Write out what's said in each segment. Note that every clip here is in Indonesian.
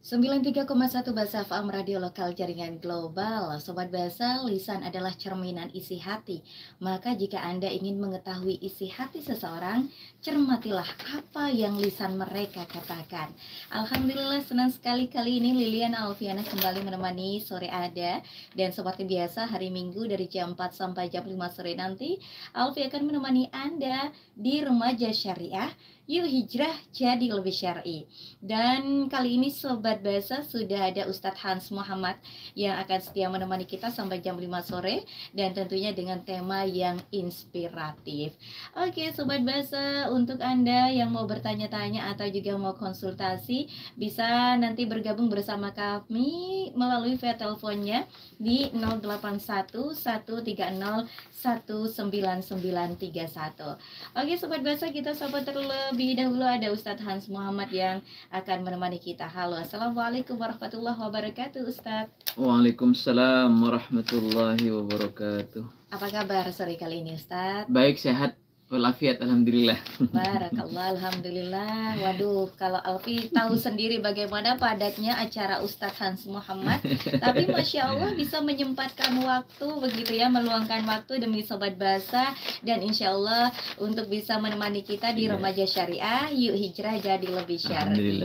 93,1 Bahasa FM Radio Lokal Jaringan Global. Sobat Bahasa, lisan adalah cerminan isi hati. Maka jika Anda ingin mengetahui isi hati seseorang, cermatilah apa yang lisan mereka katakan. Alhamdulillah, senang sekali kali ini Lilian Alfiana kembali menemani sore Ada. Dan seperti biasa hari Minggu dari jam 4 sampai jam 5 sore nanti, Alfi akan menemani Anda di Remaja Syariah. Yuk hijrah jadi lebih syar'i. Dan kali ini Sobat Bahasa sudah ada Ustadz Hans Muhammad yang akan setia menemani kita sampai jam 5 sore. Dan tentunya dengan tema yang inspiratif. Oke Sobat Bahasa, untuk Anda yang mau bertanya-tanya atau juga mau konsultasi, bisa nanti bergabung bersama kami melalui via teleponnya di 081 130 19931. Oke Sobat Bahasa, kita sapa terlebih dahulu ada Ustadz Hans Muhammad yang akan menemani kita. Halo, Assalamualaikum warahmatullahi wabarakatuh Ustadz. Waalaikumsalam warahmatullahi wabarakatuh. Apa kabar sore kali ini Ustadz? Baik, sehat walafiat, alhamdulillah. Barakallah, alhamdulillah. Waduh, kalau Alfi tahu sendiri bagaimana padatnya acara Ustadz Hans Muhammad, tapi Masya Allah bisa menyempatkan waktu begitu ya, meluangkan waktu demi Sobat Bahasa, dan insya Allah untuk bisa menemani kita di Remaja Syariah. Yuk hijrah jadi lebih syar'i.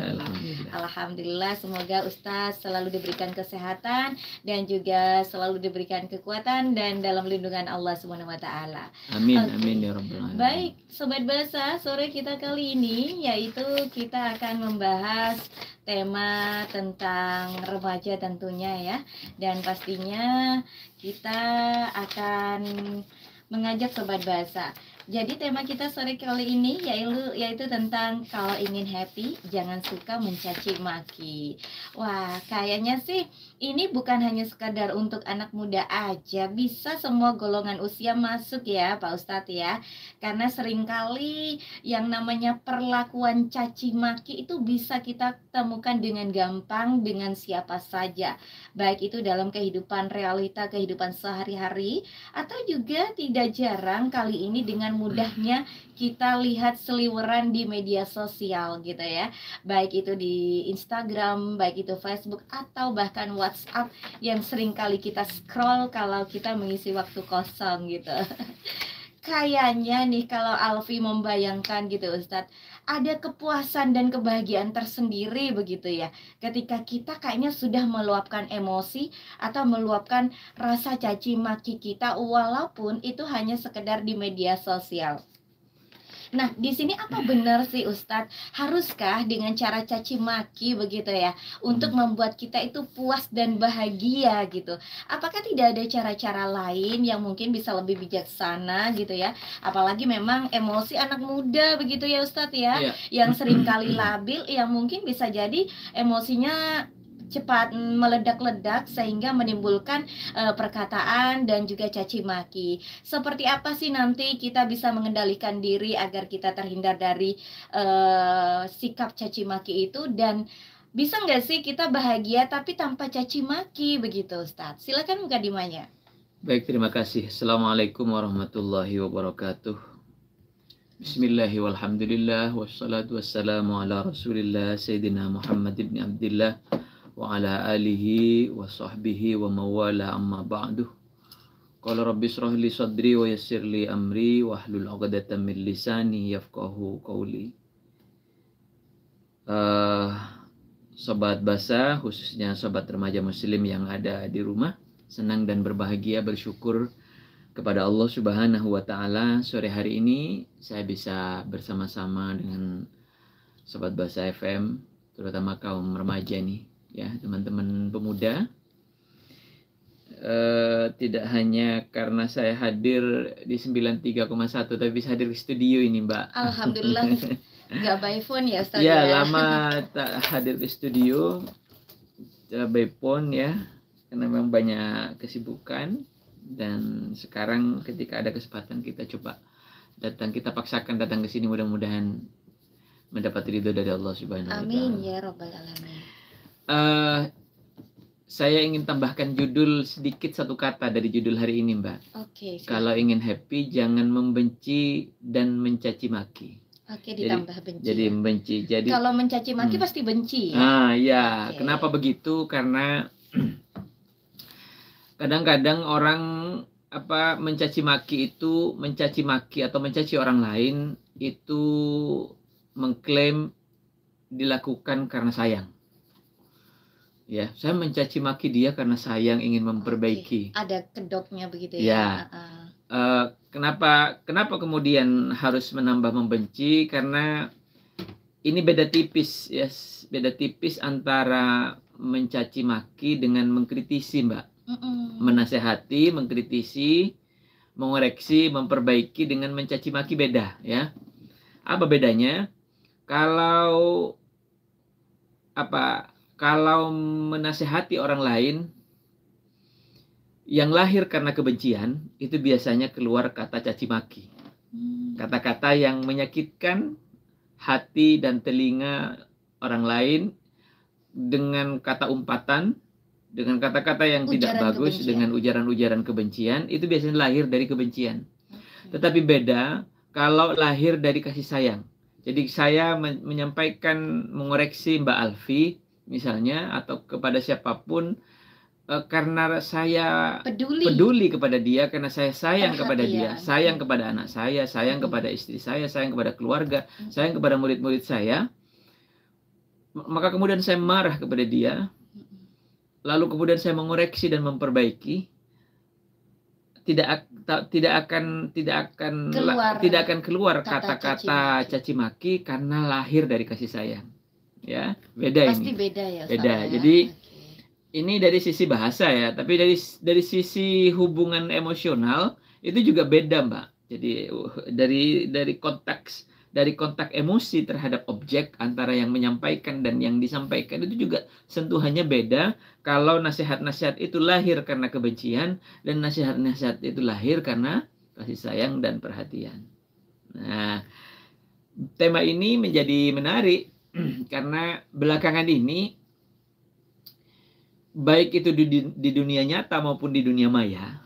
Alhamdulillah, semoga Ustadz selalu diberikan kesehatan dan juga selalu diberikan kekuatan dan dalam lindungan Allah Subhanahu wa taala. Amin, amin ya rabbal alamin. Baik, Sobat Bahasa, sore kita kali ini yaitu kita akan membahas tema tentang remaja tentunya ya. Dan pastinya kita akan mengajak Sobat Bahasa. Jadi tema kita sore kali ini yaitu tentang kalau ingin happy jangan suka mencaci maki. Wah, kayaknya sih ini bukan hanya sekadar untuk anak muda aja, bisa semua golongan usia masuk ya Pak Ustadz ya. Karena seringkali yang namanya perlakuan caci maki itu bisa kita temukan dengan gampang dengan siapa saja. Baik itu dalam kehidupan realita, kehidupan sehari-hari, atau juga tidak jarang kali ini dengan mudahnya kita lihat seliweran di media sosial gitu ya. Baik itu di Instagram, baik itu Facebook, atau bahkan WhatsApp yang sering kali kita scroll kalau kita mengisi waktu kosong gitu. Kayaknya nih kalau Alfi membayangkan gitu Ustadz, ada kepuasan dan kebahagiaan tersendiri begitu ya ketika kita kayaknya sudah meluapkan emosi atau meluapkan rasa caci maki kita, walaupun itu hanya sekedar di media sosial. Nah, di sini apa benar sih Ustadz? Haruskah dengan cara caci maki begitu ya untuk membuat kita itu puas dan bahagia gitu? Apakah tidak ada cara-cara lain yang mungkin bisa lebih bijaksana gitu ya? Apalagi memang emosi anak muda begitu ya Ustadz ya, yang seringkali labil, yang mungkin bisa jadi emosinya cepat meledak-ledak sehingga menimbulkan perkataan dan juga caci maki. Seperti apa sih nanti kita bisa mengendalikan diri agar kita terhindar dari sikap caci maki itu, dan bisa nggak sih kita bahagia tapi tanpa caci maki begitu Ustadz? Silakan buka dimanya. Baik, terima kasih. Assalamualaikum warahmatullahi wabarakatuh. Bismillahirrahmanirrahim. Walhamdulillah wassalatu wassalamu ala Rasulillah Sayyidina Muhammad ibn Abdillah wa ala alihi wa sahbihi wa mawala, amma ba'du. Qala rabbi shrah li sadri wa yassir li amri wa hlul 'uqdatam min lisani yafqahu qawli. Sobat Bahasa, khususnya sobat remaja muslim yang ada di rumah, senang dan berbahagia bersyukur kepada Allah Subhanahu wa taala. Sore hari ini saya bisa bersama-sama dengan sobat Bahasa FM, terutama kaum remaja nih ya, teman-teman pemuda. Tidak hanya karena saya hadir di 93,1 tapi bisa hadir di studio ini Mbak. Alhamdulillah. Nggak by phone ya Ustaz ya? Lama tak hadir di studio by phone ya, karena memang banyak kesibukan. Dan sekarang ketika ada kesempatan kita coba datang, kita paksakan datang ke sini, mudah-mudahan mendapat ridho dari Allah Subhanahu wa taala. Amin ya rabbal alamin. Saya ingin tambahkan judul sedikit, satu kata dari judul hari ini Mbak. Oke. Kalau ingin happy jangan membenci dan mencaci maki. Oke, ditambah benci. Jadi ya. membenci. Jadi Kalau mencaci maki pasti benci ya. ya. Oke. Kenapa begitu? Karena kadang-kadang orang mencaci maki atau mencaci orang lain itu mengklaim dilakukan karena sayang. Ya, saya mencaci maki dia karena sayang, ingin memperbaiki. Ada kedoknya begitu ya. Kenapa kemudian harus menambah membenci? Karena ini beda tipis ya, beda tipis antara mencaci maki dengan mengkritisi, Mbak. Menasehati, mengkritisi, mengoreksi, memperbaiki dengan mencaci maki beda ya. Apa bedanya? Kalau menasehati orang lain yang lahir karena kebencian, itu biasanya keluar kata caci maki. Kata-kata yang menyakitkan hati dan telinga orang lain dengan kata umpatan, dengan kata-kata yang tidak bagus, dengan ujaran-ujaran kebencian, itu biasanya lahir dari kebencian. Tetapi beda kalau lahir dari kasih sayang. Jadi saya menyampaikan, mengoreksi Mbak Alfi misalnya, atau kepada siapapun, karena saya peduli kepada dia, karena saya sayang kepada dia, sayang kepada anak saya, sayang kepada istri saya, sayang kepada keluarga, sayang kepada murid-murid saya, maka kemudian saya marah kepada dia, lalu kemudian saya mengoreksi dan memperbaiki, tidak akan keluar kata-kata caci maki karena lahir dari kasih sayang. Ya, beda. Pasti ini. Beda ya. Beda. Ya? Jadi ini dari sisi bahasa ya, tapi dari sisi hubungan emosional itu juga beda, Mbak. Jadi dari kontak emosi terhadap objek antara yang menyampaikan dan yang disampaikan itu juga sentuhannya beda. Kalau nasihat-nasihat itu lahir karena kebencian dan nasihat-nasihat itu lahir karena kasih sayang dan perhatian. Nah, tema ini menjadi menarik karena belakangan ini, baik itu di dunia nyata maupun di dunia maya,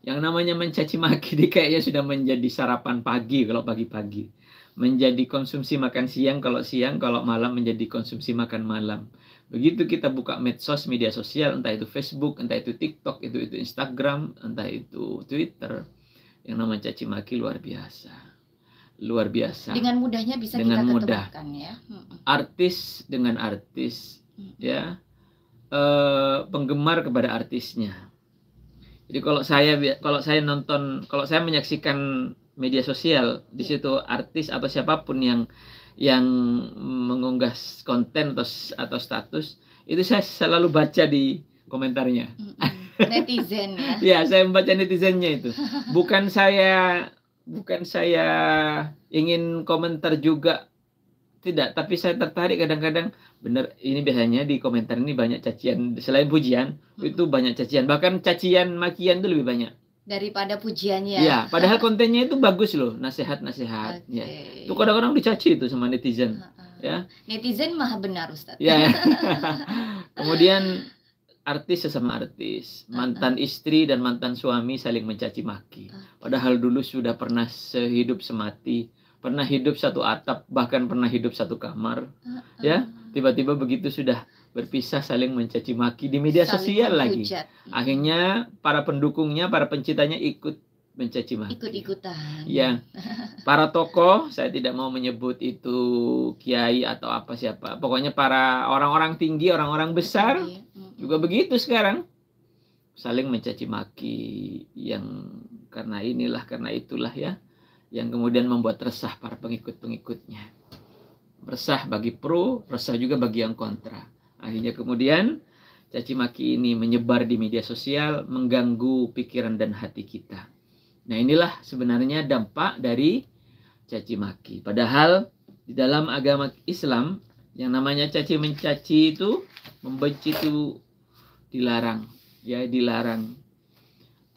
yang namanya mencaci maki ini kayaknya sudah menjadi sarapan pagi kalau pagi-pagi, menjadi konsumsi makan siang kalau siang, kalau malam menjadi konsumsi makan malam. Begitu kita buka medsos, media sosial, entah itu Facebook, entah itu TikTok, itu Instagram, entah itu Twitter, yang namanya caci maki luar biasa. Luar biasa. Dengan mudahnya bisa kita ketemukan ya. Artis dengan artis, ya. Penggemar kepada artisnya. Jadi kalau saya menyaksikan media sosial, di situ artis atau siapapun yang mengunggah konten atau status, itu saya selalu baca di komentarnya. Netizen ya. Ya, saya membaca netizennya itu. Bukan saya ingin komentar juga, tidak, tapi saya tertarik kadang-kadang. Benar, ini biasanya di komentar ini banyak cacian, selain pujian itu banyak cacian, bahkan cacian makian itu lebih banyak daripada pujiannya. Ya, padahal kontennya itu bagus loh, nasihat-nasihat. Ya. Itu kadang-kadang dicaci itu sama netizen. Ya. Netizen maha benar, Ustaz. Ya. Kemudian artis sesama artis, mantan istri dan mantan suami saling mencaci maki. Padahal dulu sudah pernah sehidup semati, pernah hidup satu atap, bahkan pernah hidup satu kamar. Ya, tiba-tiba begitu sudah berpisah saling mencaci maki di media sosial lagi. Akhirnya para pendukungnya, para pencintanya ikut mencaci maki. Ikut-ikutan. Ya. Para tokoh, saya tidak mau menyebut itu kiai atau apa siapa. Pokoknya para orang-orang tinggi, orang-orang besar juga begitu sekarang. Saling mencaci maki, yang karena inilah, karena itulah ya, yang kemudian membuat resah para pengikut-pengikutnya. Resah bagi pro, resah juga bagi yang kontra. Akhirnya kemudian caci maki ini menyebar di media sosial, mengganggu pikiran dan hati kita. Nah, inilah sebenarnya dampak dari caci maki. Padahal di dalam agama Islam yang namanya caci mencaci itu, membenci itu dilarang, ya, dilarang.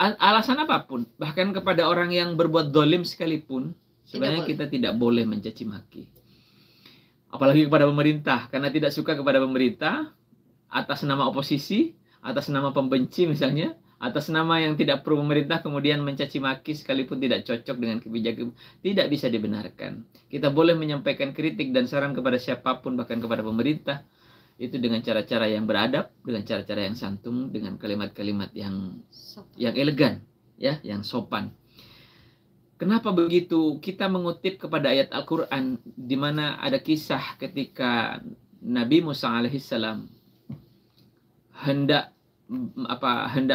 Alasan apapun, bahkan kepada orang yang berbuat dolim sekalipun, sebenarnya kita tidak boleh mencaci maki. Apalagi kepada pemerintah, karena tidak suka kepada pemerintah atas nama oposisi, atas nama pembenci misalnya, atas nama yang tidak pro pemerintah kemudian mencaci maki sekalipun tidak cocok dengan kebijakan, tidak bisa dibenarkan. Kita boleh menyampaikan kritik dan saran kepada siapapun, bahkan kepada pemerintah, itu dengan cara-cara yang beradab, dengan cara-cara yang santun, dengan kalimat-kalimat yang elegan, ya, yang sopan. Kenapa begitu? Kita mengutip kepada ayat Al-Quran di mana ada kisah ketika Nabi Musa alaihissalam hendak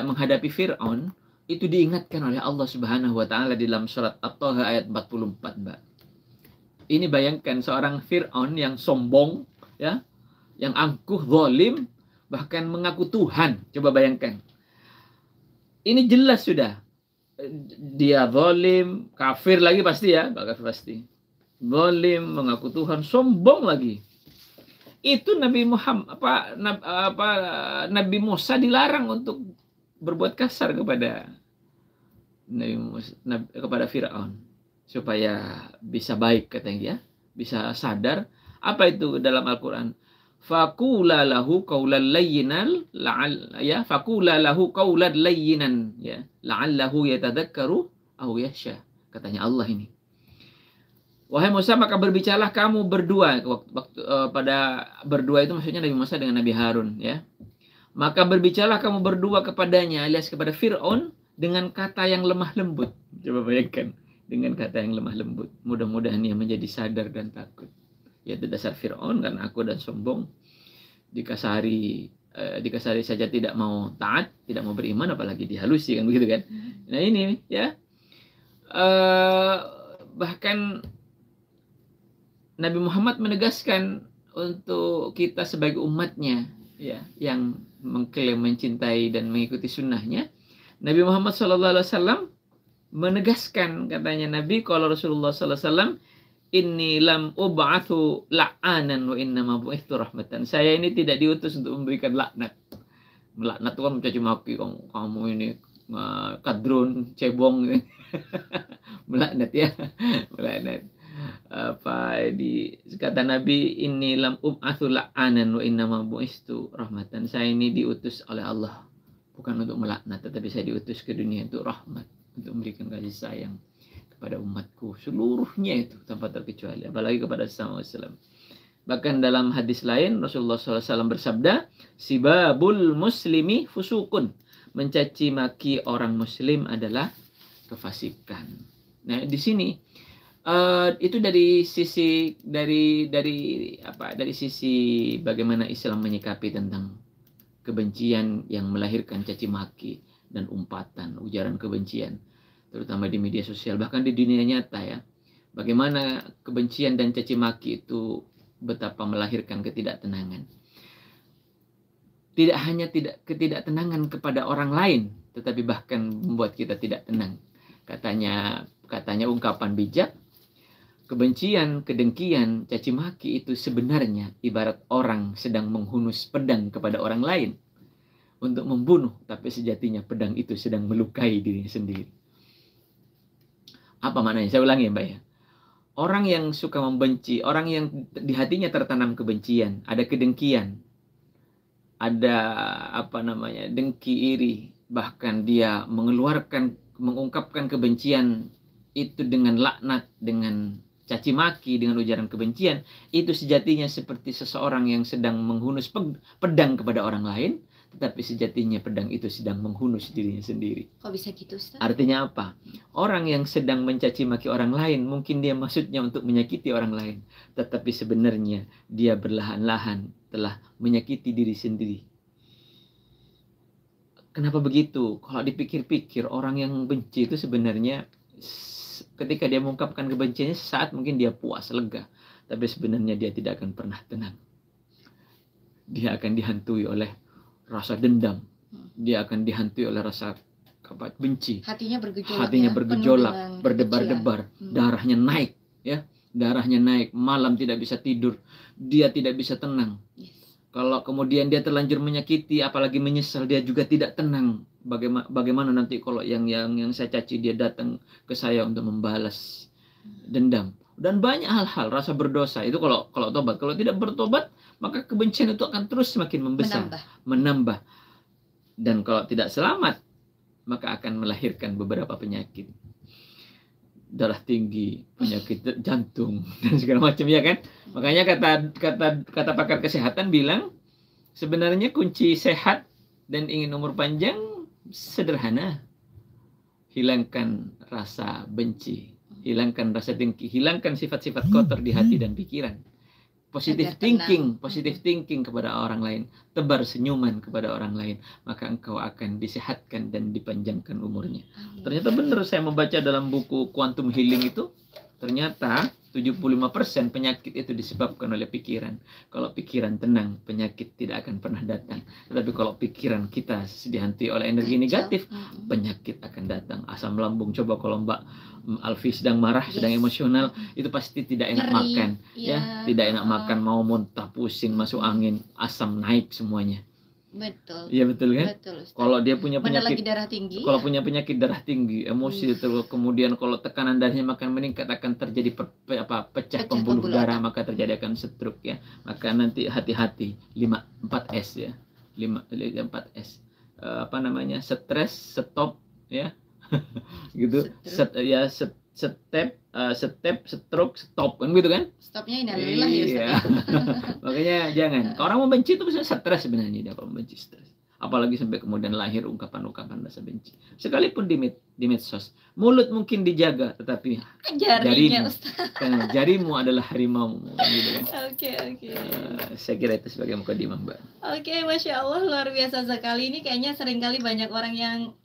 menghadapi Fir'aun, itu diingatkan oleh Allah Subhanahu wa taala di dalam surat At-Taha ayat 44, Mbak. Ini bayangkan seorang Fir'aun yang sombong, ya, yang angkuh, zalim, bahkan mengaku Tuhan. Coba bayangkan. Ini jelas sudah. Dia zalim, kafir lagi pasti ya, kafir pasti. Zalim, mengaku Tuhan, sombong lagi. Itu Nabi Musa dilarang untuk berbuat kasar kepada kepada Firaun supaya bisa baik, katanya dia, bisa sadar. Apa itu dalam Al-Qur'an? Faqula lahu qawlan layyinan ya la'allahu yatadzakkaru aw yakhsha, katanya Allah ini. Wahai Musa, maka berbicaralah kamu berdua. Pada berdua itu maksudnya Nabi Musa dengan Nabi Harun, ya. Maka berbicaralah kamu berdua kepadanya, alias kepada Fir'aun, dengan kata yang lemah lembut. Coba bayangkan, dengan kata yang lemah lembut. Mudah-mudahan ia menjadi sadar dan takut. Yaitu dasar Fir'aun, karena aku dan sombong, dikasari saja tidak mau taat, tidak mau beriman, apalagi dihalusi, kan begitu kan. Nah ini ya, bahkan Nabi Muhammad menegaskan untuk kita sebagai umatnya, ya, yang mengklaim mencintai dan mengikuti sunnahnya. Nabi Muhammad SAW menegaskan, katanya Nabi, kalau Rasulullah SAW, inni lam ub'athu la'anan wa innama bu'ithtu rahmatan. Saya ini tidak diutus untuk memberikan laknat. Melaknat itu kan mencaci maki, kamu ini kadrun, cebong. Melaknat ya, melaknat. Kata Nabi, inni lam ub'atsu la'anan wa innama bu'istu rahmatan. Saya ini diutus oleh Allah bukan untuk melaknat, tetapi saya diutus ke dunia untuk rahmat, untuk memberikan kasih sayang kepada umatku seluruhnya itu tanpa terkecuali, apalagi kepada sesama Muslim. Bahkan dalam hadis lain Rasulullah SAW bersabda, sibabul muslimi fusukun, mencaci maki orang muslim adalah kefasikan. Nah di sini itu dari sisi sisi bagaimana Islam menyikapi tentang kebencian yang melahirkan caci maki dan umpatan, ujaran kebencian, terutama di media sosial, bahkan di dunia nyata ya. Bagaimana kebencian dan caci maki itu betapa melahirkan ketidaktenangan. Tidak hanya ketidaktenangan kepada orang lain, tetapi bahkan membuat kita tidak tenang. Katanya ungkapan bijak, kebencian, kedengkian, caci maki itu sebenarnya ibarat orang sedang menghunus pedang kepada orang lain untuk membunuh, tapi sejatinya pedang itu sedang melukai dirinya sendiri. Apa maknanya? Saya ulangi ya, Mbak ya. Orang yang suka membenci, orang yang di hatinya tertanam kebencian, ada kedengkian, ada dengki iri, bahkan dia mengungkapkan kebencian itu dengan laknat, dengan caci maki, dengan ujaran kebencian, itu sejatinya seperti seseorang yang sedang menghunus pedang kepada orang lain, tetapi sejatinya pedang itu sedang menghunus dirinya sendiri. Kok bisa gitu, Ustaz? Artinya apa? Orang yang sedang mencaci maki orang lain, mungkin dia maksudnya untuk menyakiti orang lain, tetapi sebenarnya dia berlahan-lahan telah menyakiti diri sendiri. Kenapa begitu? Kalau dipikir-pikir, orang yang benci itu sebenarnya ketika dia mengungkapkan kebenciannya sesaat mungkin dia puas, lega, tapi sebenarnya dia tidak akan pernah tenang. Dia akan dihantui oleh rasa dendam, dia akan dihantui oleh rasa benci. Hatinya bergejolak, berdebar-debar, darahnya naik, ya, darahnya naik, malam tidak bisa tidur, dia tidak bisa tenang. Kalau kemudian dia terlanjur menyakiti, apalagi menyesal, dia juga tidak tenang. Bagaimana nanti kalau yang saya caci dia datang ke saya untuk membalas dendam. Dan banyak hal-hal, rasa berdosa itu kalau tobat. Kalau tidak bertobat, maka kebencian itu akan terus semakin membesar, menambah. Dan kalau tidak selamat, maka akan melahirkan beberapa penyakit. Darah tinggi, penyakit jantung dan segala macam, ya kan? Makanya kata pakar kesehatan bilang sebenarnya kunci sehat dan ingin umur panjang sederhana. Hilangkan rasa benci, hilangkan rasa dengki, hilangkan sifat-sifat kotor di hati dan pikiran. Positive thinking kepada orang lain, tebar senyuman kepada orang lain, maka engkau akan disehatkan dan dipanjangkan umurnya. Ternyata benar, saya membaca dalam buku Quantum Healing itu, ternyata 75% penyakit itu disebabkan oleh pikiran. Kalau pikiran tenang, penyakit tidak akan pernah datang. Tetapi kalau pikiran kita dihantui oleh energi negatif, penyakit akan datang. Asam lambung, coba kalau Mbak Alfi sedang marah, sedang emosional, itu pasti tidak enak makan, ya, tidak enak makan, mau muntah, pusing, masuk angin, asam naik semuanya. Betul. Iya betul kan? Betul, kalau dia punya penyakit darah tinggi, kalau punya penyakit darah tinggi, emosi terus, kemudian kalau tekanan darahnya makin meningkat akan terjadi pecah pembuluh darah, maka terjadi akan stroke, ya. Maka nanti hati-hati 4S ya. 4S. Apa namanya? Stres, stop, ya. Gitu. Step, stroke, stop, kan gitu kan? Stopnya innalillah ya Ustaz. Iya. Makanya jangan. Orang membenci itu bisa stres sebenarnya, dia kalau membenci stres. Apalagi sampai kemudian lahir ungkapan-ungkapan rasa benci. Sekalipun di medsos, mulut mungkin dijaga, tetapi jarimu adalah harimau, gitu kan? Oke. Saya kira itu sebagai mukadimah, Mbak. Oke, Masya Allah, luar biasa sekali. Ini kayaknya seringkali banyak orang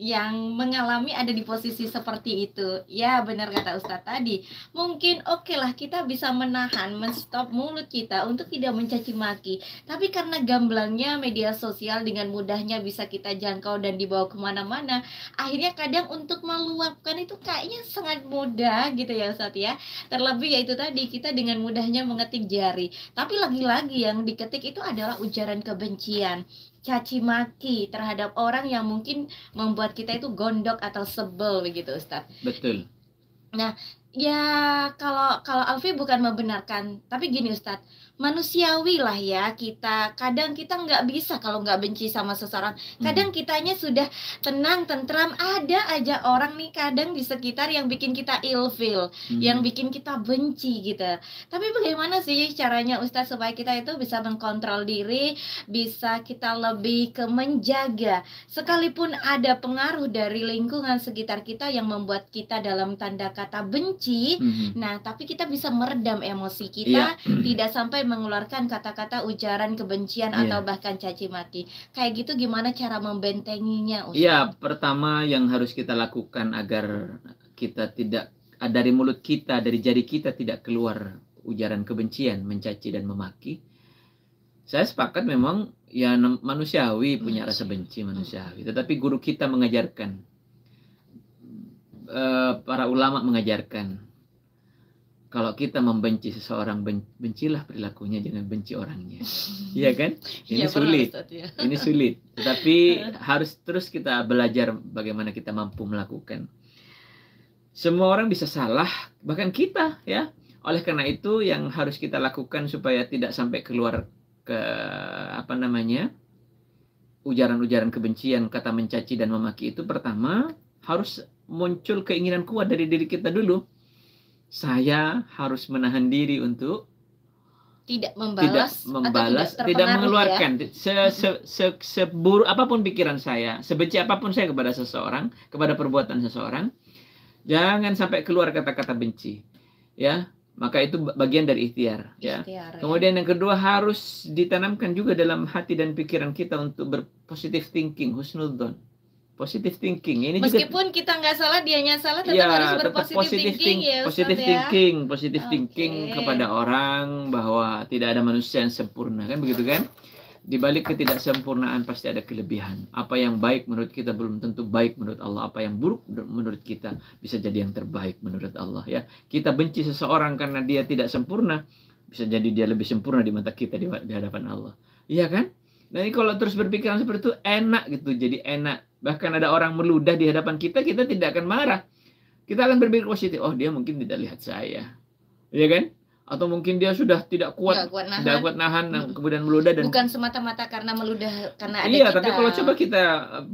yang mengalami ada di posisi seperti itu. Ya, benar kata Ustadz tadi. Mungkin oke lah kita bisa menahan, menstop mulut kita untuk tidak mencaci maki. Tapi karena gamblangnya media sosial dengan mudahnya bisa kita jangkau dan dibawa kemana-mana, akhirnya kadang untuk meluapkan itu kayaknya sangat mudah gitu ya Ustadz ya. Terlebih yaitu tadi kita dengan mudahnya mengetik jari. Tapi lagi-lagi yang diketik itu adalah ujaran kebencian, caci maki terhadap orang yang mungkin membuat kita itu gondok atau sebel begitu Ustadz. Betul. Nah, ya kalau Alfi bukan membenarkan, tapi gini Ustadz, manusiawi lah ya kita. Kadang kita nggak bisa kalau nggak benci sama seseorang. Kadang kitanya sudah tenang, tentram, ada aja orang nih kadang di sekitar yang bikin kita ilfil, yang bikin kita benci gitu. Tapi bagaimana sih caranya Ustadz supaya kita itu bisa mengkontrol diri, bisa kita lebih ke menjaga, sekalipun ada pengaruh dari lingkungan sekitar kita yang membuat kita dalam tanda kata benci, nah tapi kita bisa meredam emosi kita, tidak sampai mengeluarkan kata-kata ujaran kebencian atau bahkan caci maki. Kayak gitu gimana cara membentenginya Ustaz? Iya, pertama yang harus kita lakukan agar kita tidak, dari mulut kita, dari jari kita tidak keluar ujaran kebencian, mencaci dan memaki. Saya sepakat memang ya manusiawi punya rasa benci, manusiawi. Tetapi guru kita mengajarkan, para ulama mengajarkan, kalau kita membenci seseorang, bencilah perilakunya, jangan benci orangnya. Iya kan? Ini sulit. Ini sulit. Tetapi harus terus kita belajar bagaimana kita mampu melakukan. Semua orang bisa salah, bahkan kita, ya. Oleh karena itu yang harus kita lakukan supaya tidak sampai keluar ke ujaran-ujaran kebencian, kata mencaci dan memaki itu, pertama harus muncul keinginan kuat dari diri kita dulu. Saya harus menahan diri untuk tidak membalas, tidak mengeluarkan, seburuk apapun pikiran saya, sebenci apapun saya kepada seseorang, kepada perbuatan seseorang, jangan sampai keluar kata-kata benci, ya. Maka itu bagian dari ikhtiar, ya. Kemudian yang kedua, harus ditanamkan juga dalam hati dan pikiran kita untuk berpositive thinking, husnudzon. Positive thinking ini meskipun kita nggak salah, dianya salah, tetap harus berpositive thinking ya Ustaz, positive thinking kepada orang bahwa tidak ada manusia yang sempurna, kan begitu kan? Di balik ketidaksempurnaan pasti ada kelebihan. Apa yang baik menurut kita belum tentu baik menurut Allah. Apa yang buruk menurut kita bisa jadi yang terbaik menurut Allah, ya. Kita benci seseorang karena dia tidak sempurna, bisa jadi dia lebih sempurna di mata kita di hadapan Allah. Iya kan? Nah, ini kalau terus berpikiran seperti itu enak gitu, jadi enak. Bahkan ada orang meludah di hadapan kita, kita tidak akan marah. Kita akan berpikir positif. Oh, dia mungkin tidak lihat saya. Iya kan? atau mungkin dia sudah tidak kuat nahan, kemudian meludah, dan bukan semata-mata karena meludah karena ada iya, kita. tapi kalau coba kita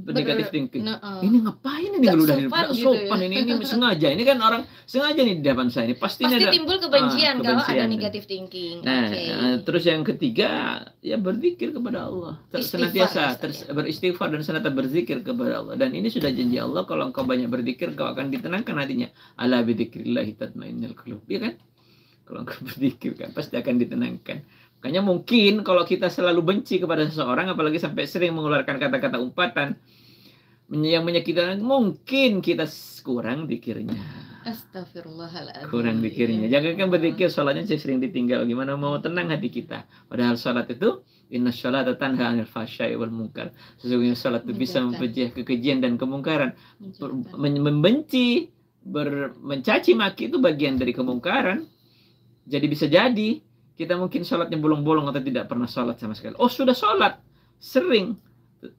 negatif thinking, ini ngapain ini ngeludah, nggak sopan, ini sengaja, ini kan orang sengaja nih di depan saya, ini pasti timbul kebencian kalau ada negatif thinking. Nah, terus yang ketiga ya berzikir kepada Allah, senantiasa beristighfar dan senantiasa berzikir kepada Allah, dan ini sudah janji Allah, kalau engkau banyak berzikir kau akan ditenangkan hatinya. Ala bidzikrillah tatmainnul qulub, ya kan? Kalau engkau berzikir kan pasti akan ditenangkan. Makanya mungkin kalau kita selalu benci kepada seseorang, apalagi sampai sering mengeluarkan kata-kata umpatan yang menyakitkan, mungkin kita kurang zikirnya. Astagfirullahaladzim. Kurang zikirnya. Jangankan berzikir, sholatnya sering ditinggal. Gimana mau tenang hati kita? Padahal sholat itu inna sholata tanha 'anil fahsya'i wal munkar. Sesungguhnya sholat itu bisa mempercayai kekejian dan kemungkaran. Membenci, mencaci maki itu bagian dari kemungkaran. Jadi bisa jadi kita mungkin sholatnya bolong-bolong atau tidak pernah sholat sama sekali. Oh, sudah sholat sering,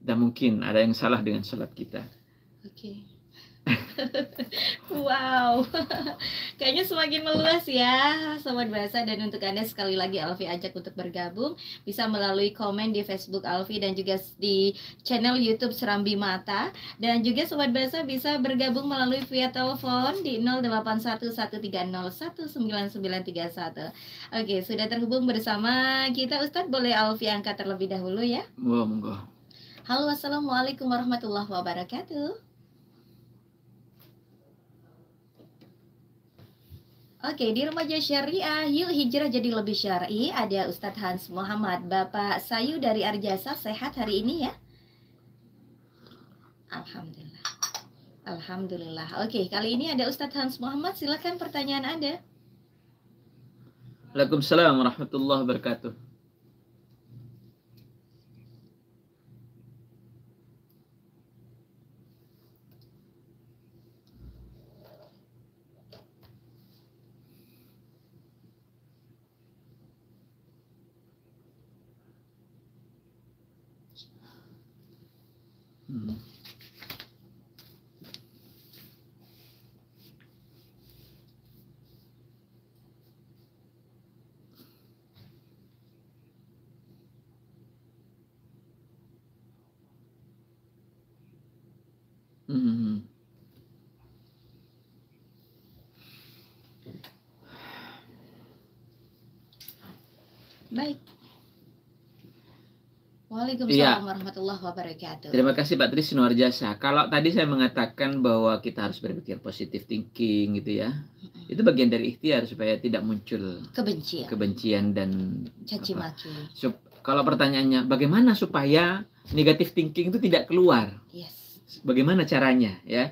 dan mungkin ada yang salah dengan sholat kita. Oke. Wow, kayaknya semakin meluas ya Sobat Bahasa. Dan untuk Anda sekali lagi Alfi ajak untuk bergabung, bisa melalui komen di Facebook Alfi dan juga di channel YouTube Serambi Mata. Dan juga Sobat Bahasa bisa bergabung melalui via telepon di 0811301991. Oke, sudah terhubung bersama kita Ustadz. Boleh Alfi angkat terlebih dahulu ya? Monggo. Halo, assalamualaikum warahmatullahi wabarakatuh. Oke, di Remaja Syariah, yuk hijrah jadi lebih syar'i. Ada Ustadz Hans Muhammad. Bapak Sayu dari Arjasa, sehat hari ini ya? Alhamdulillah. Alhamdulillah. Oke, kali ini ada Ustadz Hans Muhammad. Silakan pertanyaan Anda. Waalaikumsalam warahmatullahi wabarakatuh. Baik. Waalaikumsalam warahmatullahi wabarakatuh. Terima kasih Pak Tris Sinuarjasa. Kalau tadi saya mengatakan bahwa kita harus berpikir positive thinking gitu ya, itu bagian dari ikhtiar supaya tidak muncul kebencian dan caci maki. Kalau pertanyaannya bagaimana supaya negative thinking itu tidak keluar? Yes. Bagaimana caranya ya?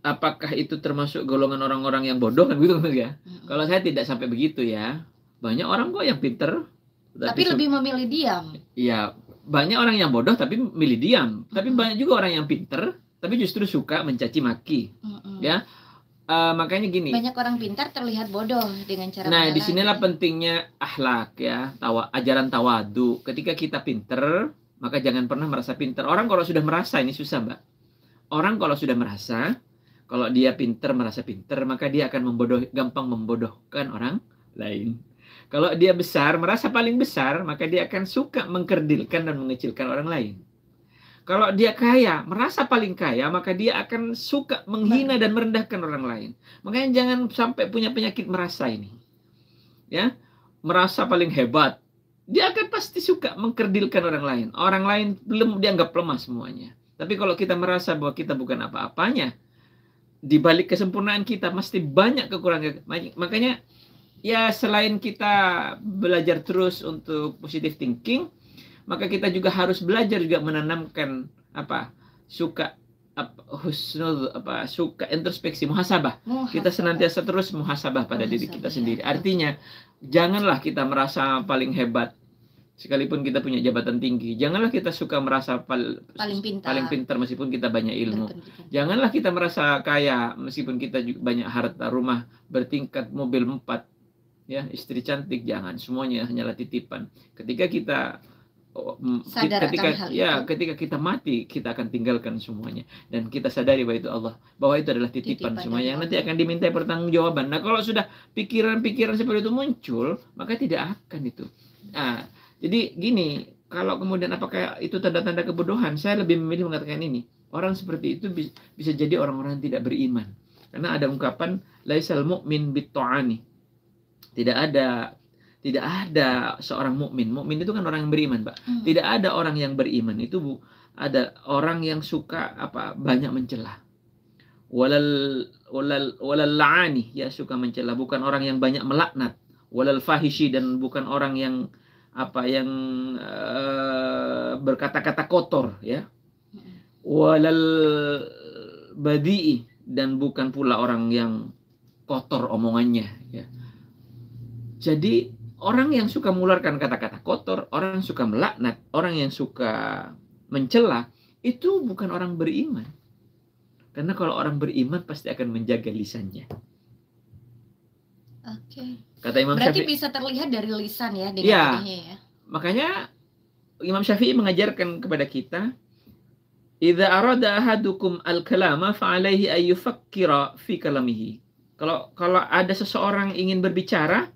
Apakah itu termasuk golongan orang-orang yang bodoh kan gitu ya? Kalau saya tidak sampai begitu ya. Banyak orang kok yang pinter tapi lebih memilih diam. Iya, banyak orang yang bodoh tapi milih diam. Tapi banyak juga orang yang pinter tapi justru suka mencaci maki. Ya, makanya gini. Banyak orang pintar terlihat bodoh dengan cara. Nah, disinilah pentingnya akhlak ya, ajaran tawadu. Ketika kita pinter, maka jangan pernah merasa pinter. Orang kalau sudah merasa, ini susah Mbak. Orang kalau sudah merasa, kalau dia pinter merasa pinter, maka dia akan gampang membodohkan orang lain. Kalau dia besar, merasa paling besar, maka dia akan suka mengkerdilkan dan mengecilkan orang lain. Kalau dia kaya, merasa paling kaya, maka dia akan suka menghina dan merendahkan orang lain. Makanya jangan sampai punya penyakit merasa ini. Ya, merasa paling hebat. Dia akan pasti suka mengkerdilkan orang lain. Orang lain belum dianggap lemah semuanya. Tapi kalau kita merasa bahwa kita bukan apa-apanya, di balik kesempurnaan kita mesti banyak kekurangan. Makanya ya selain kita belajar terus untuk positive thinking, maka kita juga harus belajar juga menanamkan suka introspeksi, muhasabah. Kita senantiasa terus muhasabah pada diri kita sendiri. Artinya janganlah kita merasa paling hebat sekalipun kita punya jabatan tinggi. Janganlah kita suka merasa paling pintar meskipun kita banyak ilmu. Janganlah kita merasa kaya meskipun kita juga banyak harta, rumah bertingkat, mobil 4. Ya, istri cantik, jangan. Semuanya hanyalah titipan. Ketika kita Sadar ketika akan hal itu. ketika kita mati kita akan tinggalkan semuanya, dan kita sadari bahwa itu Allah, bahwa itu adalah titipan Titipan semua dari yang nanti Allah. akan diminta pertanggungjawaban. Nah, kalau sudah pikiran-pikiran seperti itu muncul, maka tidak akan itu. Nah, jadi gini, kalau kemudian apakah itu tanda-tanda kebodohan? Saya lebih memilih mengatakan ini. Orang seperti itu bisa jadi orang-orang yang tidak beriman. Karena ada ungkapan laisal mu'min bit-ta'ani. Tidak ada seorang mukmin. Mukmin itu kan orang yang beriman, Pak. Tidak ada orang yang beriman itu ada orang yang suka banyak mencela. Walal la'ani, ya, suka mencela, bukan orang yang banyak melaknat. Walal fahishi, dan bukan orang yang berkata-kata kotor, ya. Walal badi'i, dan bukan pula orang yang kotor omongannya, ya. Jadi orang yang suka mengeluarkan kata-kata kotor, orang yang suka melaknat, orang yang suka mencela, itu bukan orang beriman. Karena kalau orang beriman pasti akan menjaga lisannya. Oke. Kata Imam Berarti Syafi'i, bisa terlihat dari lisan ya, dengan ya, lidahnya ya. Makanya Imam Syafi'i mengajarkan kepada kita, idza arada ahadukum al-kalama fa'alaihi ayyufakkira fi kalamihi. Kalau ada seseorang ingin berbicara,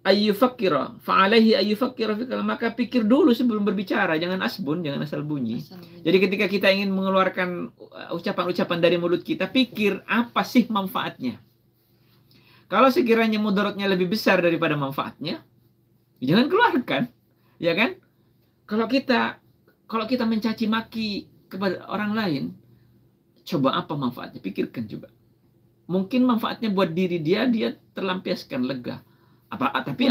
ayyufakkira fa'alaihi ayyufakkira fi kalam, maka pikir dulu sebelum berbicara, jangan asbun, jangan asal bunyi. Jadi ketika kita ingin mengeluarkan ucapan-ucapan dari mulut kita, pikir apa sih manfaatnya. Kalau sekiranya mudaratnya lebih besar daripada manfaatnya, jangan keluarkan, ya kan? Kalau kita mencaci maki kepada orang lain, coba apa manfaatnya? Pikirkan coba. Mungkin manfaatnya buat diri dia terlampiaskan, lega. Tapi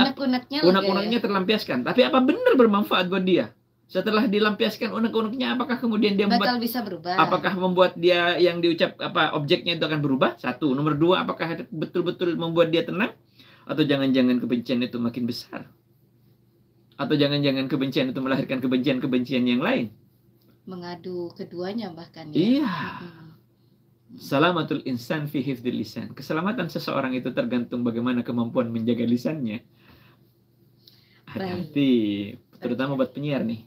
unek-uneknya terlampiaskan. Tapi apa benar bermanfaat buat dia? Setelah dilampiaskan unek-uneknya, apakah kemudian dia bakal bisa berubah? Apakah membuat dia yang diucap objeknya itu akan berubah? Satu. Nomor dua, apakah betul-betul membuat dia tenang? Atau jangan-jangan kebencian itu makin besar? Atau jangan-jangan kebencian itu melahirkan kebencian-kebencian yang lain? Mengadu keduanya bahkan ya. Iya. Salamatul insan fi hifdzil lisan. Keselamatan seseorang itu tergantung bagaimana kemampuan menjaga lisannya. Hati-hati, terutama buat penyiar nih.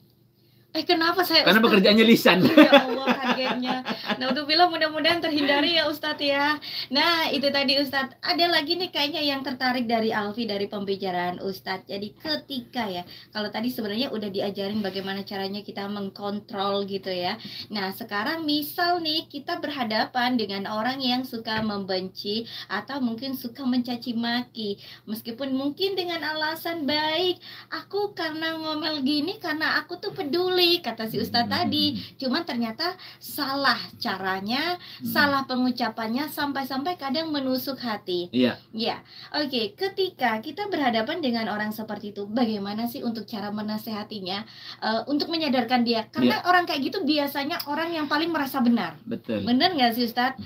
Kenapa saya Karena pekerjaannya lisan. Ya Allah, kagetnya. Nah, untuk bilang mudah-mudahan terhindari ya Ustadz ya. Nah, itu tadi Ustadz. Ada lagi nih kayaknya yang tertarik dari Alfi, dari pembicaraan Ustadz. Jadi ketika ya, kalau tadi sebenarnya udah diajarin bagaimana caranya kita mengkontrol gitu ya. Nah, sekarang misal nih kita berhadapan dengan orang yang suka membenci atau mungkin suka mencaci maki. Meskipun mungkin dengan alasan baik, aku karena ngomel gini karena aku tuh peduli, kata si Ustadz tadi, cuman ternyata salah caranya, salah pengucapannya, sampai-sampai kadang menusuk hati. Iya. Ya, oke. Ketika kita berhadapan dengan orang seperti itu, bagaimana sih untuk cara menasehatinya, untuk menyadarkan dia? Karena orang kayak gitu biasanya orang yang paling merasa benar. Betul. Benar nggak sih Ustadz?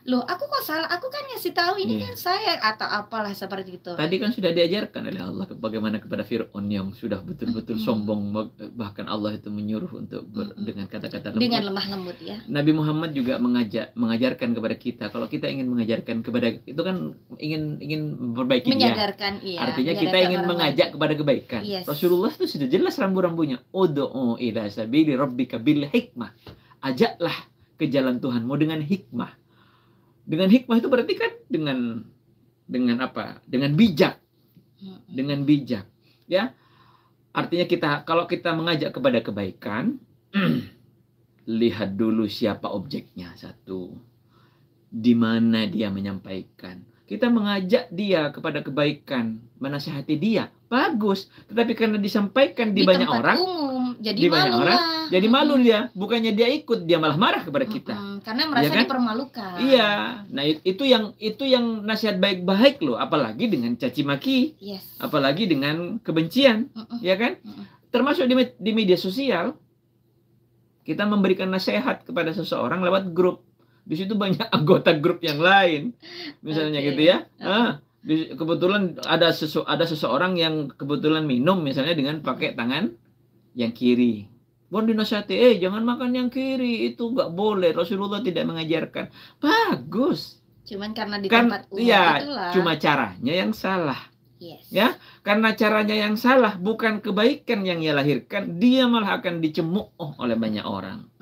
Loh, aku kok salah, aku kan ngasih tahu ini kan saya, atau apalah seperti itu. Tadi kan sudah diajarkan oleh Allah bagaimana kepada Fir'aun yang sudah betul-betul sombong, bahkan Allah itu menyuruh untuk dengan kata-kata lembut. Dengan lemah lembut ya. Nabi Muhammad juga mengajarkan kepada kita, kalau kita ingin mengajarkan kepada, itu kan ingin memperbaiki menyadarkan, dia. Artinya kita ingin mengajak kepada kebaikan. Yes. Rasulullah itu sudah jelas rambu-rambunya. Ud'u ila sabili rabbika bil hikmah. Ajaklah ke jalan Tuhanmu dengan hikmah. Dengan hikmah itu berarti kan dengan apa? Dengan bijak. Dengan bijak. Ya. Artinya kalau kita mengajak kepada kebaikan, lihat dulu siapa objeknya, satu. Di mana dia menyampaikan. Kita mengajak dia kepada kebaikan, menasihati dia, bagus. Tetapi karena disampaikan di banyak orang, umum, jadi di banyak orang, jadi malu dia. Bukannya dia ikut, dia malah marah kepada kita. Karena merasa dipermalukan. Iya. Nah, itu yang nasihat baik-baik loh. Apalagi dengan caci maki, apalagi dengan kebencian, ya kan? Termasuk di media sosial, kita memberikan nasihat kepada seseorang lewat grup. Di situ banyak anggota grup yang lain, misalnya gitu ya. Kebetulan ada seseorang yang kebetulan minum misalnya dengan pakai tangan yang kiri. Bon dinasihati, jangan makan yang kiri, itu nggak boleh. Rasulullah tidak mengajarkan. Bagus. Cuman karena di tempat umum itulah. Cuma caranya yang salah. Yes. Ya, karena caranya yang salah, bukan kebaikan yang ia lahirkan, dia malah akan dicemooh oleh banyak orang.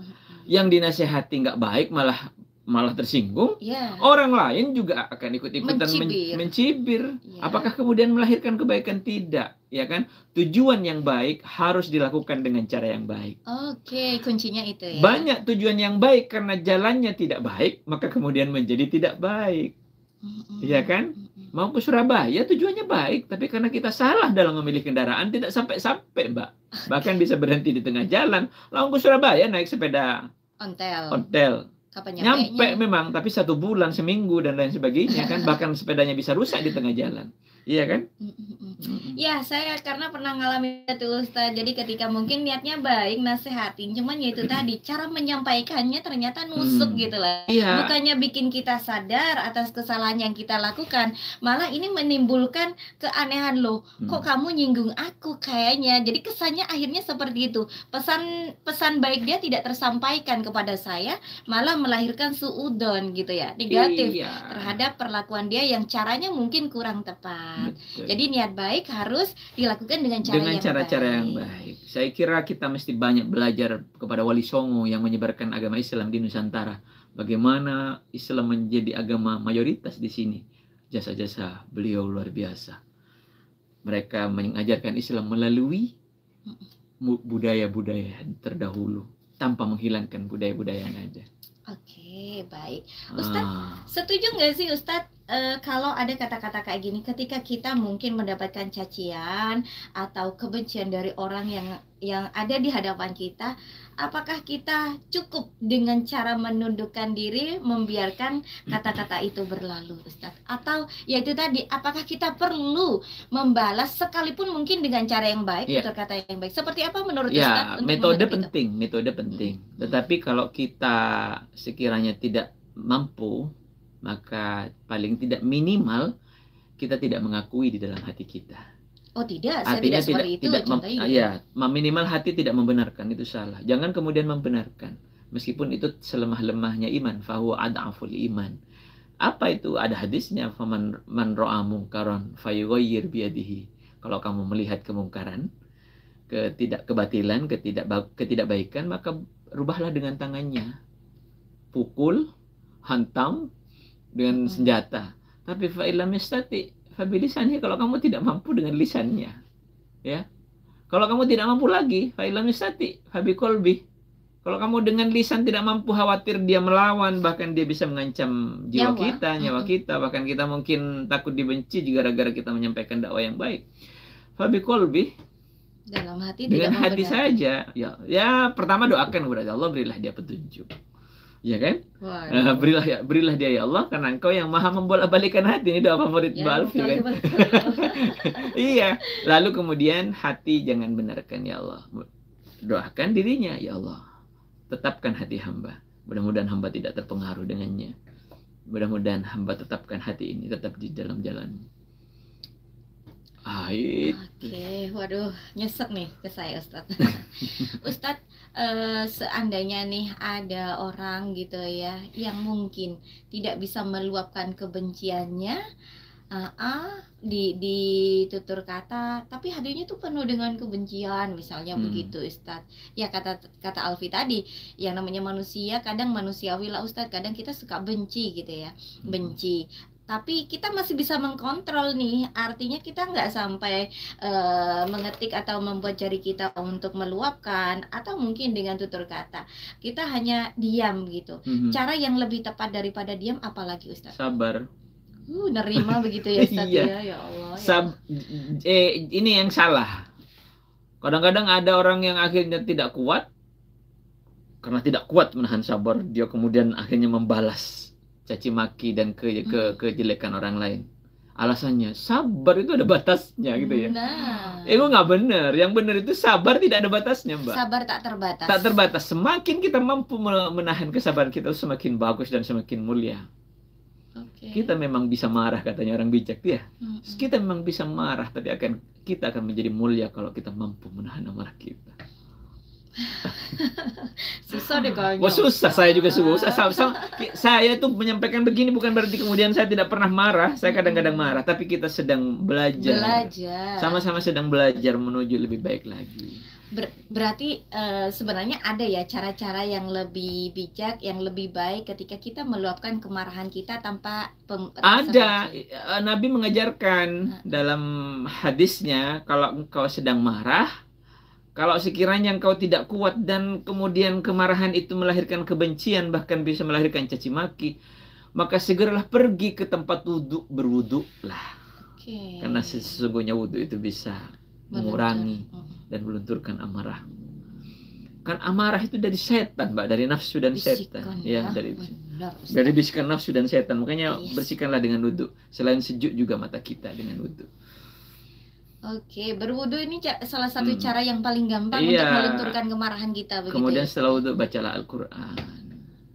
Yang dinasehati nggak baik malah tersinggung, orang lain juga akan ikut-ikutan mencibir. Apakah kemudian melahirkan kebaikan? Tidak, ya kan? Tujuan yang baik harus dilakukan dengan cara yang baik. Oke, kuncinya itu ya. Banyak tujuan yang baik karena jalannya tidak baik, maka kemudian menjadi tidak baik. Iya kan? Mau ke Surabaya tujuannya baik, tapi karena kita salah dalam memilih kendaraan, tidak sampai-sampai, Mbak. Bahkan bisa berhenti di tengah jalan. Lalu ke Surabaya naik sepeda ontel. Nyampe memang, tapi 1 bulan, seminggu, dan lain sebagainya kan. Bahkan sepedanya bisa rusak di tengah jalan. Iya kan? Ya, saya karena pernah ngalamin itu Ustaz. Jadi ketika mungkin niatnya baik, nasehatin, cuman ya itu tadi cara menyampaikannya ternyata nusuk gitu lah. Bukannya bikin kita sadar atas kesalahan yang kita lakukan, malah ini menimbulkan keanehan loh. Kok kamu nyinggung aku kayaknya. Jadi kesannya akhirnya seperti itu. Pesan baik dia tidak tersampaikan kepada saya, malah melahirkan suudon gitu ya, negatif terhadap perlakuan dia yang caranya mungkin kurang tepat. Betul. Jadi niat baik harus dilakukan dengan cara-cara yang baik. Saya kira kita mesti banyak belajar kepada Wali Songo yang menyebarkan agama Islam di Nusantara. Bagaimana Islam menjadi agama mayoritas di sini. Jasa-jasa beliau luar biasa. Mereka mengajarkan Islam melalui budaya-budaya terdahulu tanpa menghilangkan budaya-budaya yang ada. Oke, baik. Ustadz, setuju nggak sih Ustadz kalau ada kata-kata kayak gini ketika kita mungkin mendapatkan cacian atau kebencian dari orang yang ada di hadapan kita, apakah kita cukup dengan cara menundukkan diri, membiarkan kata-kata itu berlalu, Ustadz? Atau ya itu tadi, apakah kita perlu membalas sekalipun mungkin dengan cara yang baik, kata-kata yang baik? Seperti apa menurut Ustadz? Metode penting. Tetapi kalau kita sekiranya tidak mampu, maka paling tidak minimal kita tidak mengakui di dalam hati kita. Oh tidak, saya tidak seperti itu. Minimal hati tidak membenarkan, itu salah. Jangan kemudian membenarkan, meskipun itu selemah-lemahnya iman. Fahuwa ad'aful iman. Apa itu? Ada hadisnya, faman ra'a munkaran fayughayyir biyadihi. Kalau kamu melihat kemungkaran, kebatilan, ketidakbaikan, maka rubahlah dengan tangannya. Pukul, hantam dengan senjata. Tapi fa'ilam yastati fabilisannya, kalau kamu tidak mampu dengan lisannya, ya. Kalau kamu tidak mampu lagi, fa'ilam yastati fabiqalbi. Kalau kamu dengan lisan tidak mampu, khawatir dia melawan, bahkan dia bisa mengancam nyawa kita, bahkan kita mungkin takut dibenci gara-gara kita menyampaikan dakwah yang baik. Fabiqalbi, dalam hati, dengan hati saja. Ya, pertama doakan kepada Allah, berilah dia petunjuk. Ya kan? Berilah dia ya Allah, karena Engkau yang maha membolak-balikan hati. Ini doa favorit Mbak Alfi kan? Iya. Lalu kemudian hati jangan benarkan ya Allah. Doakan dirinya, ya Allah, tetapkan hati hamba. Mudah-mudahan hamba tidak terpengaruh dengannya. Mudah-mudahan hamba tetapkan hati ini tetap di dalam jalan-Mu. Oke, waduh, nyesek nih ke saya Ustadz. Ustadz, seandainya nih ada orang gitu ya yang mungkin tidak bisa meluapkan kebenciannya di tutur kata, tapi hatinya tuh penuh dengan kebencian, misalnya begitu Ustadz. Ya kata Alfi tadi, yang namanya manusia kadang manusiawi lah Ustadz, kadang kita suka benci gitu ya, benci. Tapi kita masih bisa mengkontrol nih, artinya kita nggak sampai mengetik atau membuat jari kita untuk meluapkan, atau mungkin dengan tutur kata. Kita hanya diam gitu. Cara yang lebih tepat daripada diam apalagi Ustaz? Sabar. Nerima begitu ya Ustaz ya Allah. Ini yang salah. Kadang-kadang ada orang yang akhirnya tidak kuat, karena tidak kuat menahan sabar, dia kemudian akhirnya membalas caci maki dan kejelekan orang lain. Alasannya sabar itu ada batasnya gitu ya. Itu nggak benar. Yang benar itu sabar tidak ada batasnya, Mbak. Sabar tak terbatas. Tak terbatas. Semakin kita mampu menahan kesabaran kita, semakin bagus dan semakin mulia. Kita memang bisa marah, katanya orang bijak ya. Kita memang bisa marah, tapi kita akan menjadi mulia kalau kita mampu menahan amarah kita. susah deh kayaknya. Wah susah, saya juga susah. Saya tuh menyampaikan begini bukan berarti kemudian saya tidak pernah marah. Saya kadang-kadang marah, tapi kita sedang belajar. Sama-sama sedang belajar menuju lebih baik lagi. Berarti sebenarnya ada ya cara-cara yang lebih bijak, yang lebih baik ketika kita meluapkan kemarahan kita tanpa ada. Nabi mengajarkan dalam hadisnya, kalau engkau sedang marah, kalau sekiranya engkau tidak kuat dan kemudian kemarahan itu melahirkan kebencian, bahkan bisa melahirkan caci maki, maka segeralah pergi ke tempat wudhu, berwudhulah. Karena sesungguhnya wudhu itu bisa mengurangi dan melunturkan amarah. Kan amarah itu dari setan, Mbak, dari nafsu dan setan. Ya, dari bisikan nafsu dan setan. Makanya bersihkanlah dengan wudhu. Selain sejuk juga mata kita dengan wudhu. Oke, berwudhu ini salah satu cara yang paling gampang untuk melunturkan kemarahan kita. Begitu kemudian setelah wudhu bacalah Al-Quran.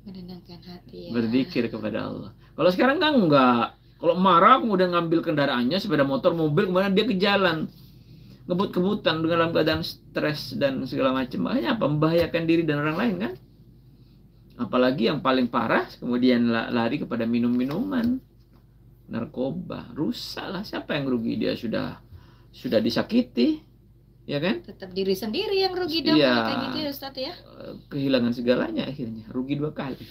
Menenangkan hati. Berzikir kepada Allah. Kalau sekarang kan enggak. Kalau marah kemudian ngambil kendaraannya, sepeda motor, mobil, kemudian dia ke jalan. Ngebut-kebutan dalam keadaan stres dan segala macam. Makanya apa? Membahayakan diri dan orang lain kan? Apalagi yang paling parah kemudian lari kepada minum-minuman, narkoba, rusak lah. Siapa yang rugi? Dia sudah disakiti, ya kan? Tetap diri sendiri yang rugi dong, kayak gitu ya Ustadz ya. Kehilangan segalanya akhirnya, rugi 2 kali.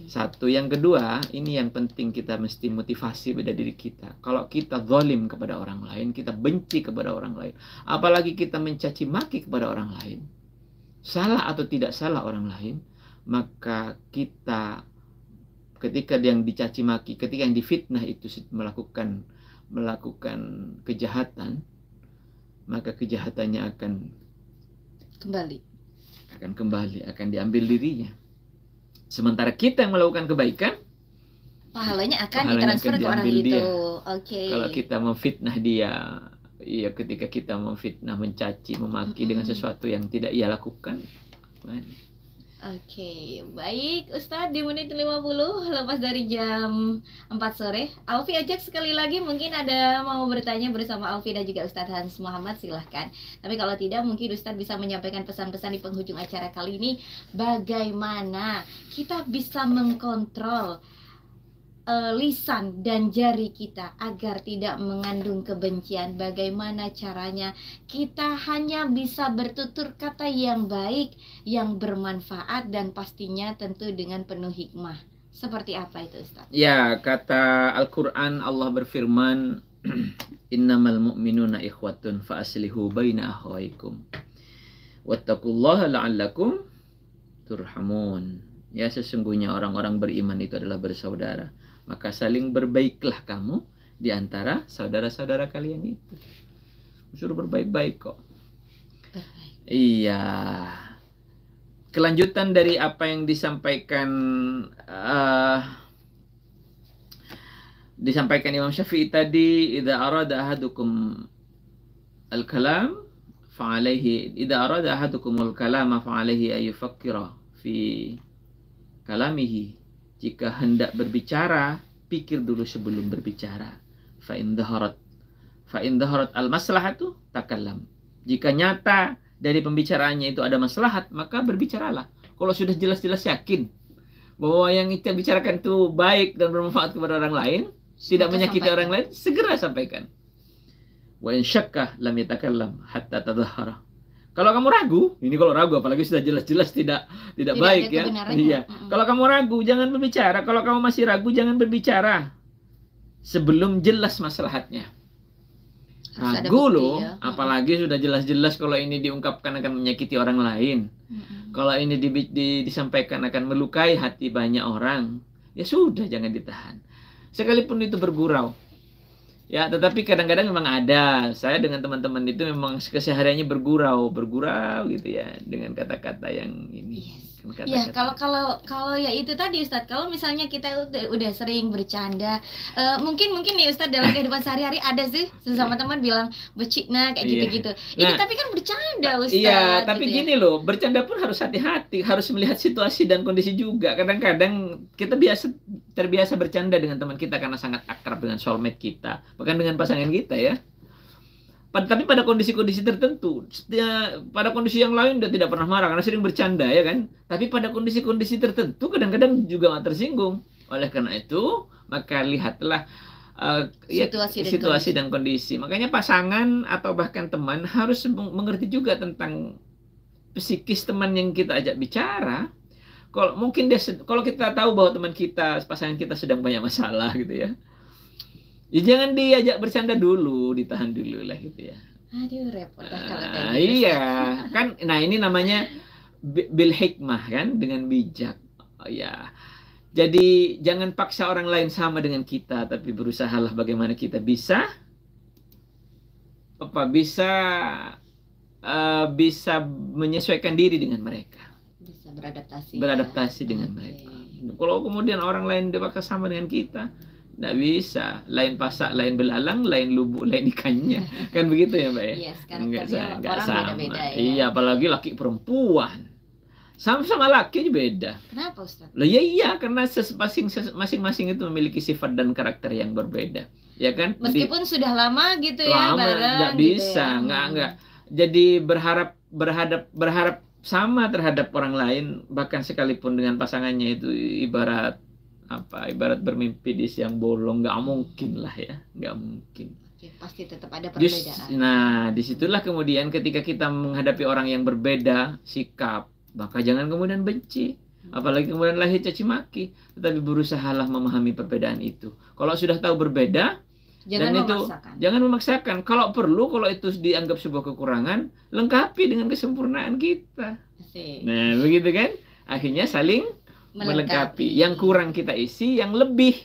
Satu, yang kedua, ini yang penting kita mesti motivasi pada diri kita. Kalau kita zalim kepada orang lain, kita benci kepada orang lain, apalagi kita mencaci maki kepada orang lain, salah atau tidak salah orang lain, maka kita ketika yang dicaci maki, ketika yang difitnah itu melakukan kejahatan, maka kejahatannya akan kembali, akan diambil dirinya. Sementara kita yang melakukan kebaikan, pahalanya akan ditransfer ke orang itu. Kalau kita memfitnah dia, ya ketika kita memfitnah, mencaci, memaki dengan sesuatu yang tidak ia lakukan. Baik Ustadz, di menit 50 lepas dari jam 4 sore. Alfi ajak sekali lagi, mungkin ada mau bertanya bersama Alfi dan juga Ustadz Hans Muhammad, silahkan. Tapi kalau tidak, mungkin Ustadz bisa menyampaikan pesan-pesan di penghujung acara kali ini. Bagaimana kita bisa mengkontrol lisan dan jari kita agar tidak mengandung kebencian. Bagaimana caranya kita hanya bisa bertutur kata yang baik, yang bermanfaat, dan pastinya tentu dengan penuh hikmah. Seperti apa itu Ustaz? Ya, kata Al-Quran, Allah berfirman, innamal mu'minuna ikhwatun fa aslihu baina akhwaikum wattaqullaha la'allakum turhamun. Ya, sesungguhnya orang-orang beriman itu adalah bersaudara, maka saling berbaiklah kamu di antara saudara-saudara kalian itu. Suruh berbaik-baik kok. Iya. Kelanjutan dari apa yang disampaikan Imam Syafi'i tadi, idza arada ahadukum al-kalam fa'alaihi al-kalama fa'alaihi ayufakkira fi kalamihi. Jika hendak berbicara, pikir dulu sebelum berbicara. Fa in dhaharat al-maslahatu takallam. Jika nyata dari pembicaraannya itu ada maslahat, maka berbicaralah. Kalau sudah jelas-jelas yakin bahwa yang kita bicarakan itu baik dan bermanfaat kepada orang lain, tidak menyakiti orang lain, segera sampaikan. Wa in syakka lam yatakallam hatta tadhahara. Kalau kamu ragu, ini kalau ragu apalagi sudah jelas-jelas tidak baik ya. Iya. Kalau kamu ragu, jangan berbicara. Kalau kamu masih ragu, jangan berbicara sebelum jelas maslahatnya. Ragu loh, apalagi sudah jelas-jelas kalau ini diungkapkan akan menyakiti orang lain. Kalau ini disampaikan akan melukai hati banyak orang, ya sudah, jangan ditahan. Sekalipun itu bergurau. Ya, tetapi kadang-kadang memang ada. Saya dengan teman-teman itu memang kesehariannya bergurau gitu ya, dengan kata-kata yang ini. Ya, kalau ya itu tadi Ustadz, kalau misalnya kita udah sering bercanda, mungkin nih Ustadz dalam kehidupan sehari-hari ada sih sesama teman bilang becikna kayak gitu-gitu. Ini tapi kan bercanda Ustadz. Iya, tapi gitu gini loh, bercanda pun harus hati-hati, harus melihat situasi dan kondisi juga. Kadang-kadang kita terbiasa bercanda dengan teman kita karena sangat akrab dengan soulmate kita, bahkan dengan pasangan kita ya. Tapi pada kondisi-kondisi tertentu, pada kondisi yang lain dia tidak pernah marah karena sering bercanda ya kan. Tapi pada kondisi-kondisi tertentu kadang-kadang juga nggak tersinggung. Oleh karena itu, maka lihatlah situasi dan kondisi. Makanya pasangan atau bahkan teman harus mengerti juga tentang psikis teman yang kita ajak bicara. Kalau mungkin kalau kita tahu bahwa teman kita, pasangan kita sedang banyak masalah gitu ya. Ya jangan diajak bercanda dulu, ditahan dulu lah gitu ya. Aduh, repot lah kalau kayak gitu. Iya, kan. Nah, ini namanya bil hikmah kan, dengan bijak. Oh, ya. Jadi jangan paksa orang lain sama dengan kita, tapi berusahalah bagaimana kita bisa menyesuaikan diri dengan mereka. Bisa beradaptasi. Beradaptasi dengan mereka. Kalau kemudian orang lain dipaksa sama dengan kita, nggak bisa. Lain pasak, lain belalang, lain lubuk, lain ikannya. Kan begitu ya, Mbak ya? Iya, sekarang orang beda-beda ya. Iya, apalagi laki perempuan. Sama-sama laki beda. Kenapa, Ustaz? Lah iya, karena masing-masing itu memiliki sifat dan karakter yang berbeda. Ya kan? Meskipun sudah lama gitu ya, bareng. Nggak bisa, gitu ya. nggak. Jadi berharap sama terhadap orang lain, bahkan sekalipun dengan pasangannya itu ibarat bermimpi di siang bolong, nggak mungkin lah ya, nggak mungkin. Oke, pasti tetap ada perbedaan. Nah, disitulah kemudian ketika kita menghadapi orang yang berbeda sikap, maka jangan kemudian benci, apalagi kemudian lahir caci maki, tetapi berusahalah memahami perbedaan itu. Kalau sudah tahu berbeda, jangan memaksakan. Kalau perlu, kalau itu dianggap sebuah kekurangan, lengkapi dengan kesempurnaan kita. Asik. Nah, begitu kan? Akhirnya saling melengkapi. Yang kurang kita isi, yang lebih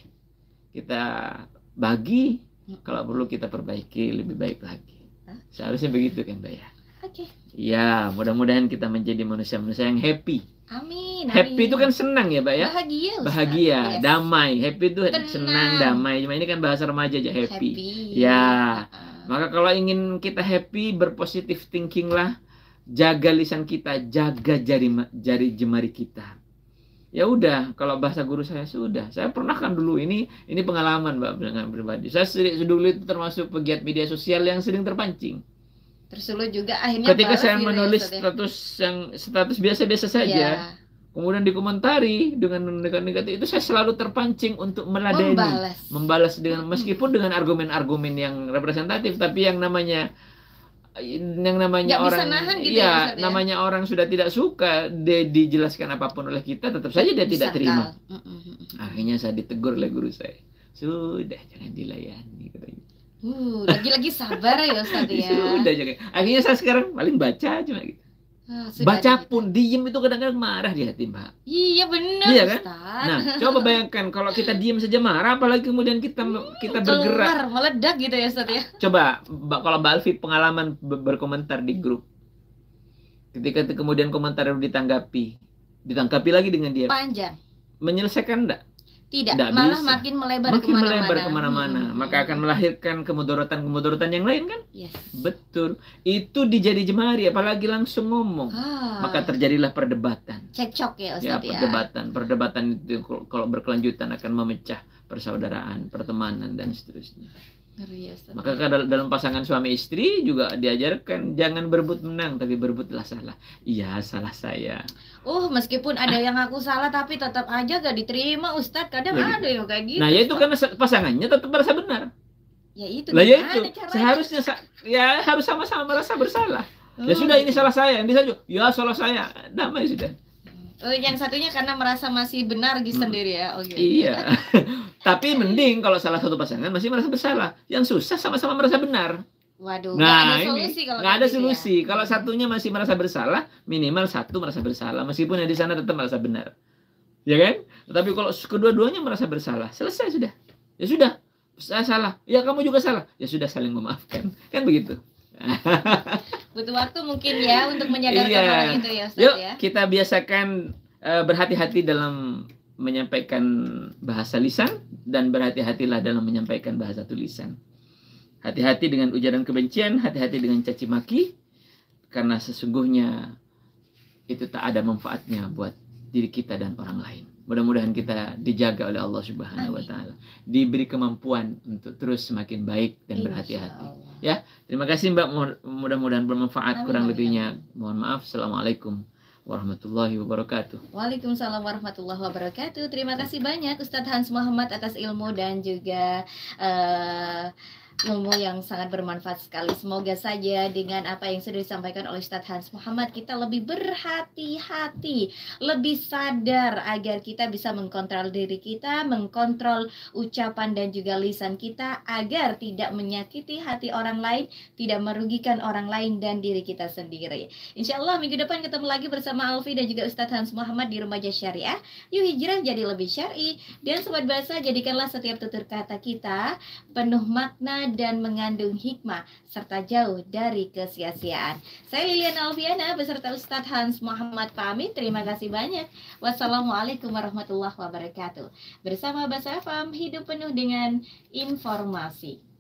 kita bagi. Kalau perlu kita perbaiki lebih baik lagi. Seharusnya begitu kan, Mbak ya? Oke. Ya, mudah-mudahan kita menjadi manusia-manusia yang happy. Amin. Happy itu kan senang ya, Mbak ya? Bahagia. Bahagia, yes. Damai. Happy itu tenang. Senang, damai. Cuma ini kan bahasa remaja aja, happy. Ya. Maka kalau ingin kita happy, berpositif thinking lah. Jaga lisan kita, jaga jari jemari kita. Ya udah, kalau bahasa guru saya sudah. Saya pernah kan dulu ini pengalaman, Mbak, dengan pribadi. Saya dulu itu termasuk pegiat media sosial yang sering terpancing. Tersulut juga akhirnya. Ketika saya menulis status biasa-biasa saja, kemudian dikomentari dengan negatif, itu saya selalu terpancing untuk meladeni, membalas dengan meskipun dengan argumen-argumen yang representatif, tapi yang namanya orang, iya, namanya orang sudah tidak suka dijelaskan apapun oleh kita, tetap saja dia tidak terima. Akhirnya saya ditegur oleh guru saya. Sudah, jangan dilayani, katanya. Lagi-lagi sabar ya, Ustaz ya. Sudah, jangan. Akhirnya saya sekarang paling baca cuma gitu. Baca pun diem itu kadang-kadang marah di hati, Mbak. Iya benar, iya kan? Ustaz. Nah, coba bayangkan kalau kita diem saja marah, apalagi kemudian kita bergerak, meledak gitu ya, Ustaz ya. Coba kalau Mbak Alfi pengalaman berkomentar di grup, ketika kemudian komentar ditanggapi lagi dengan dia panjang, menyelesaikan enggak? Tidak, malah bisa. Makin melebar kemana-mana. Maka akan melahirkan kemudaratan yang lain kan? Yes. Betul. Itu dijadi jemari, apalagi langsung ngomong. Maka terjadilah perdebatan. Cekcok ya, Ustaz ya. Perdebatan itu kalau berkelanjutan akan memecah persaudaraan, pertemanan dan seterusnya. Ngeri, Ustaz. Maka dalam pasangan suami istri juga diajarkan jangan berebut menang, tapi berebutlah salah. Iya, salah saya. Meskipun ada yang aku salah tapi tetap aja gak diterima, Ustadz. Kadang ada yang kayak gitu. Nah, ya itu karena pasangannya tetap merasa benar. Ya itu. Lah ya itu. Seharusnya ya harus sama-sama merasa bersalah. Ya sudah, ini salah saya. Ini saja. Ya salah saya. Damai sudah. Yang satunya karena merasa masih benar sendiri ya. Iya. Tapi mending kalau salah satu pasangan masih merasa bersalah. Yang susah sama-sama merasa benar. Waduh, nah, nggak ada solusi. Kalau satunya masih merasa bersalah, minimal satu merasa bersalah, meskipun yang di sana tetap merasa benar, ya kan? Tapi kalau kedua-duanya merasa bersalah, selesai sudah. Ya sudah, saya salah, ya kamu juga salah, ya sudah saling memaafkan, kan begitu. Butuh waktu mungkin ya untuk menyadarkan orang itu ya, Ustaz. Yuk, ya. kita biasakan berhati-hati dalam menyampaikan bahasa lisan dan berhati-hatilah dalam menyampaikan bahasa tulisan. Hati-hati dengan ujaran kebencian, hati-hati dengan caci maki, karena sesungguhnya itu tak ada manfaatnya buat diri kita dan orang lain. Mudah-mudahan kita dijaga oleh Allah Subhanahu wa taala. Diberi kemampuan untuk terus semakin baik dan berhati-hati. Ya, terima kasih Mbak. Mudah-mudahan bermanfaat. Kurang lebihnya mohon maaf. Assalamualaikum warahmatullahi wabarakatuh. Waalaikumsalam warahmatullahi wabarakatuh. Terima kasih banyak Ustadz Hans Muhammad atas ilmu dan juga ilmu yang sangat bermanfaat sekali. Semoga saja dengan apa yang sudah disampaikan oleh Ustadz Hans Muhammad, kita lebih berhati-hati, lebih sadar agar kita bisa mengkontrol diri kita, mengkontrol ucapan dan juga lisan kita, agar tidak menyakiti hati orang lain, tidak merugikan orang lain dan diri kita sendiri. Insya Allah minggu depan ketemu lagi bersama Alfi dan juga Ustadz Hans Muhammad di Remaja Syariah. Yuk hijrah jadi lebih syar'i. Dan Sobat Bahasa, jadikanlah setiap tutur kata kita penuh makna dan mengandung hikmah serta jauh dari kesia-siaan. Saya Liliana Alfiana beserta Ustadz Hans Muhammad pamit. Terima kasih banyak. Wassalamualaikum warahmatullahi wabarakatuh. Bersama Bahasa FM, hidup penuh dengan informasi.